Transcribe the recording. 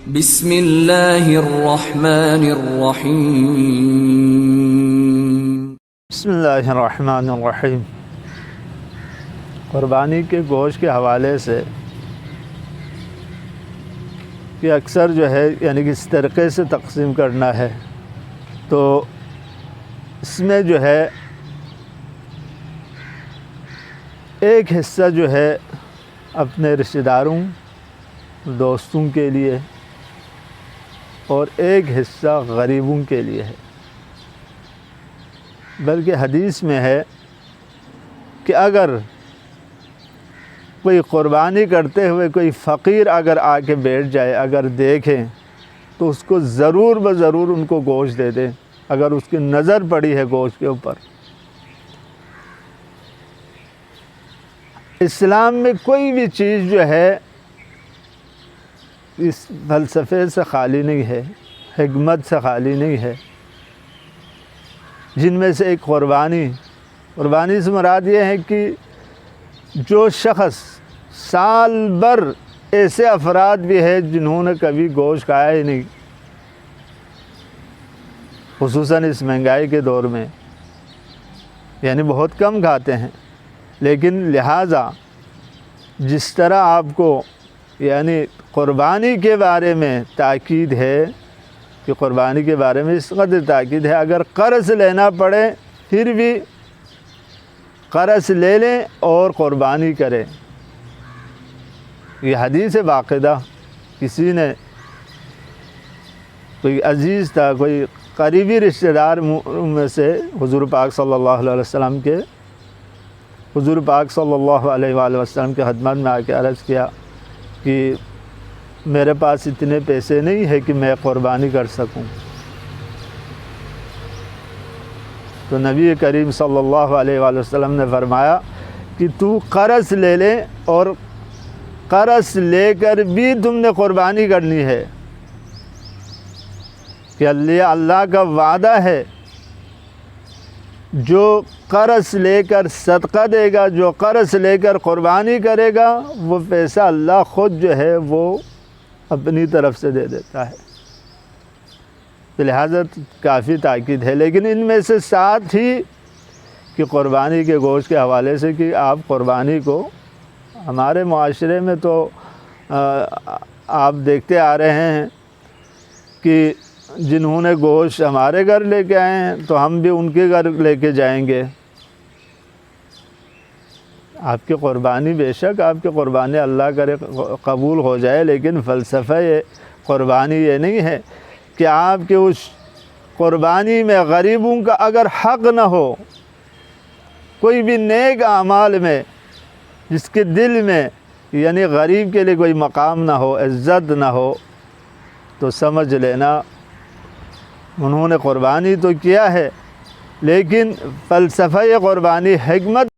بسم اللہ الرحمن الرحیم۔ بسم اللہ الرحمن الرحیم۔ قربانی کے گوشت کے حوالے سے کہ اکثر جو ہے یعنی کہ اس طریقے سے تقسیم کرنا ہے، تو اس میں جو ہے ایک حصہ جو ہے اپنے رشتہ داروں دوستوں کے لیے اور ایک حصہ غریبوں کے لیے ہے۔ بلکہ حدیث میں ہے کہ اگر کوئی قربانی کرتے ہوئے کوئی فقیر اگر آ کے بیٹھ جائے، اگر دیکھیں تو اس کو ضرور بضرور ان کو گوشت دے دیں اگر اس کی نظر پڑی ہے گوشت کے اوپر۔ اسلام میں کوئی بھی چیز جو ہے اس فلسفے سے خالی نہیں ہے، حکمت سے خالی نہیں ہے، جن میں سے ایک قربانی سے مراد یہ ہے کہ جو شخص سال بھر ایسے افراد بھی ہیں جنہوں نے کبھی گوشت کھایا ہی نہیں، خصوصاً اس مہنگائی کے دور میں، یعنی بہت کم کھاتے ہیں، لیکن لہٰذا جس طرح آپ کو یعنی قربانی کے بارے میں تاکید ہے کہ قربانی کے بارے میں اس قدر تاکید ہے، اگر قرض لینا پڑے پھر بھی قرض لے لیں اور قربانی کریں۔ یہ حدیث باقاعدہ کسی نے کوئی عزیز تھا، کوئی قریبی رشتہ دار میں سے حضور پاک صلی اللہ علیہ وسلم کے حضور پاک صلی اللہ علیہ وآلہ وسلم کے خدمت میں آ کے عرض کیا کہ میرے پاس اتنے پیسے نہیں ہے کہ میں قربانی کر سکوں۔ تو نبی کریم صلی اللہ علیہ وآلہ وسلم نے فرمایا کہ تو قرض لے لے، اور قرض لے کر بھی تم نے قربانی کرنی ہے، کہ اللہ کا وعدہ ہے جو قرض لے کر صدقہ دے گا، جو قرض لے کر قربانی کرے گا، وہ پیسہ اللہ خود جو ہے وہ اپنی طرف سے دے دیتا ہے۔ تو لہٰذا کافی تاکید ہے، لیکن ان میں سے ساتھ ہی کہ قربانی کے گوشت کے حوالے سے کہ آپ قربانی کو ہمارے معاشرے میں تو آپ دیکھتے آ رہے ہیں کہ جنہوں نے گوشت ہمارے گھر لے کے آئے ہیں تو ہم بھی ان کے گھر لے کے جائیں گے۔ آپ کی قربانی بے شک آپ کی قربانی اللہ کرے قبول ہو جائے، لیکن فلسفہ قربانی یہ نہیں ہے کہ آپ کے اس قربانی میں غریبوں کا اگر حق نہ ہو، کوئی بھی نیک اعمال میں جس کے دل میں یعنی غریب کے لیے کوئی مقام نہ ہو، عزت نہ ہو، تو سمجھ لینا انہوں نے قربانی تو کیا ہے، لیکن فلسفہ قربانی حکمت